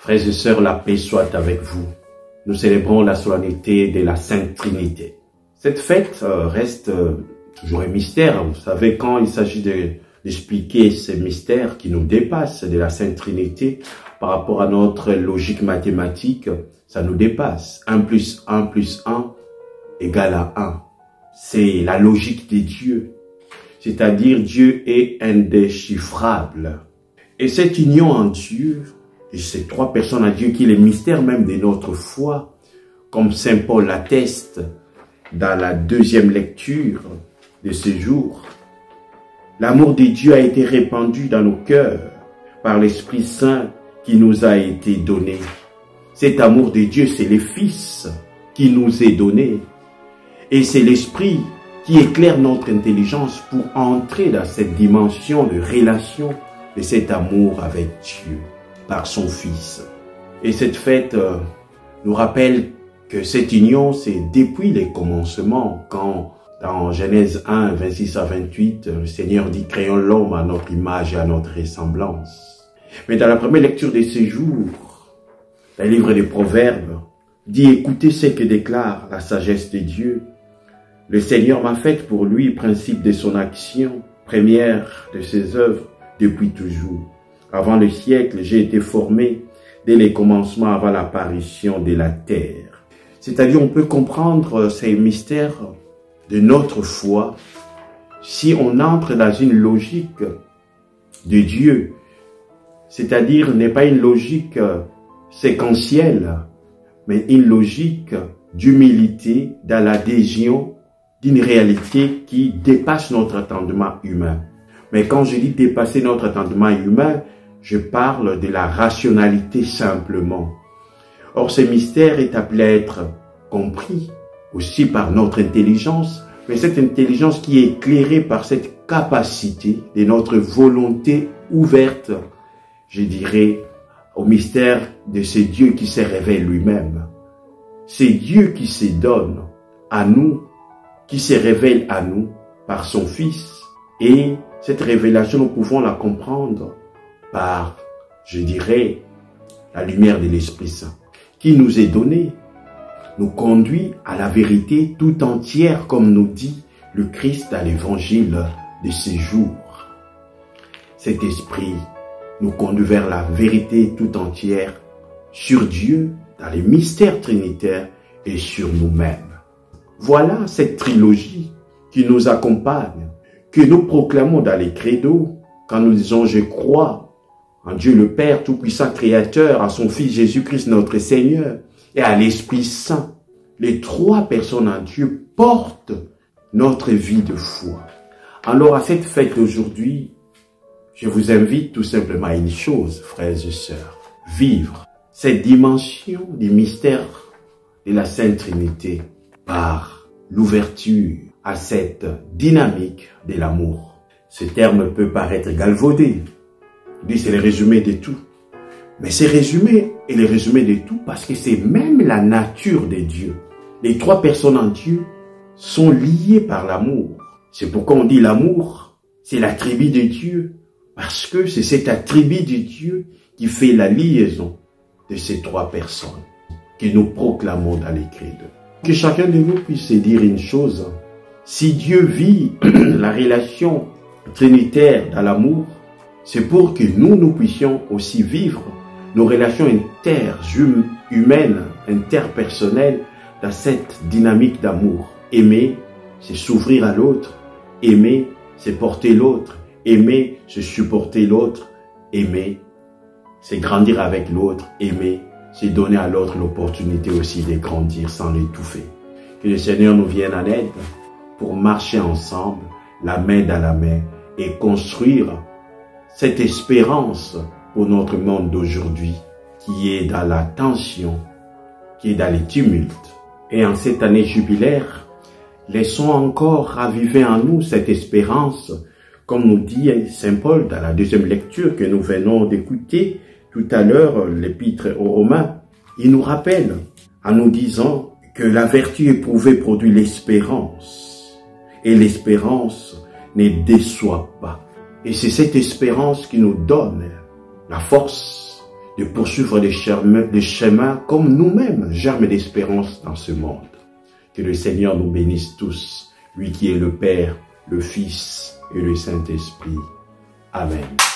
Frères et sœurs, la paix soit avec vous. Nous célébrons la solennité de la Sainte Trinité. Cette fête reste toujours un mystère. Vous savez, quand il s'agit d'expliquer ces mystères qui nous dépassent de la Sainte Trinité par rapport à notre logique mathématique, ça nous dépasse. 1 plus 1 plus 1 égale à 1. C'est la logique des dieux. C'est-à-dire Dieu est indéchiffrable. Et cette union en Dieu, et ces trois personnes à Dieu qui est le mystère même de notre foi, comme Saint Paul l'atteste dans la deuxième lecture de ce jour. L'amour de Dieu a été répandu dans nos cœurs par l'Esprit Saint qui nous a été donné. Cet amour de Dieu, c'est le Fils qui nous est donné. Et c'est l'Esprit qui éclaire notre intelligence pour entrer dans cette dimension de relation de cet amour avec Dieu par son Fils. Et cette fête nous rappelle que cette union, c'est depuis les commencements, quand dans Genèse 1, 26 à 28, le Seigneur dit « Créons l'homme à notre image et à notre ressemblance ». Mais dans la première lecture de ce jour, le livre des Proverbes dit « Écoutez ce que déclare la sagesse de Dieu. Le Seigneur m'a fait pour lui principe de son action, première de ses œuvres depuis toujours. Avant le siècle, j'ai été formé dès les commencements avant l'apparition de la terre. » C'est-à-dire, on peut comprendre ces mystères de notre foi si on entre dans une logique de Dieu. C'est-à-dire, n'est pas une logique séquentielle, mais une logique d'humilité dans l'adhésion d'une réalité qui dépasse notre entendement humain. Mais quand je dis dépasser notre entendement humain, je parle de la rationalité simplement. Or, ce mystère est appelé à être compris aussi par notre intelligence, mais cette intelligence qui est éclairée par cette capacité de notre volonté ouverte, je dirais, au mystère de ce Dieu qui se révèle lui-même. C'est Dieu qui se donne à nous, qui se révèle à nous par son Fils. Et cette révélation, nous pouvons la comprendre par, je dirais, la lumière de l'Esprit Saint, qui nous est donnée, nous conduit à la vérité tout entière, comme nous dit le Christ dans l'évangile de ces jours. Cet esprit nous conduit vers la vérité tout entière sur Dieu, dans les mystères trinitaires et sur nous-mêmes. Voilà cette trilogie qui nous accompagne, que nous proclamons dans les credos, quand nous disons « Je crois » en Dieu le Père Tout-Puissant Créateur, à son Fils Jésus-Christ notre Seigneur et à l'Esprit Saint. Les trois personnes en Dieu portent notre vie de foi. Alors à cette fête d'aujourd'hui, je vous invite tout simplement à une chose, frères et sœurs, vivre cette dimension du mystère de la Sainte Trinité par l'ouverture à cette dynamique de l'amour. Ce terme peut paraître galvaudé. C'est le résumé de tout. Mais c'est résumé et le résumé de tout parce que c'est même la nature de Dieu. Les trois personnes en Dieu sont liées par l'amour. C'est pourquoi on dit l'amour, c'est l'attribut de Dieu. Parce que c'est cet attribut de Dieu qui fait la liaison de ces trois personnes que nous proclamons dans les credos. Que chacun de nous puisse se dire une chose. Si Dieu vit la relation trinitaire dans l'amour, c'est pour que nous puissions aussi vivre nos relations interhumaines, interpersonnelles dans cette dynamique d'amour. Aimer, c'est s'ouvrir à l'autre. Aimer, c'est porter l'autre. Aimer, c'est supporter l'autre. Aimer, c'est grandir avec l'autre. Aimer, c'est donner à l'autre l'opportunité aussi de grandir sans l'étouffer. Que le Seigneur nous vienne en aide pour marcher ensemble, la main dans la main, et construire cette espérance pour notre monde d'aujourd'hui, qui est dans la tension, qui est dans les tumultes. Et en cette année jubilaire, laissons encore raviver en nous cette espérance, comme nous dit Saint Paul dans la deuxième lecture que nous venons d'écouter tout à l'heure, l'épître aux Romains. Il nous rappelle, en nous disant que la vertu éprouvée produit l'espérance, et l'espérance ne déçoit pas. Et c'est cette espérance qui nous donne la force de poursuivre les chemins comme nous-mêmes, germes d'espérance dans ce monde. Que le Seigneur nous bénisse tous, lui qui est le Père, le Fils et le Saint-Esprit. Amen.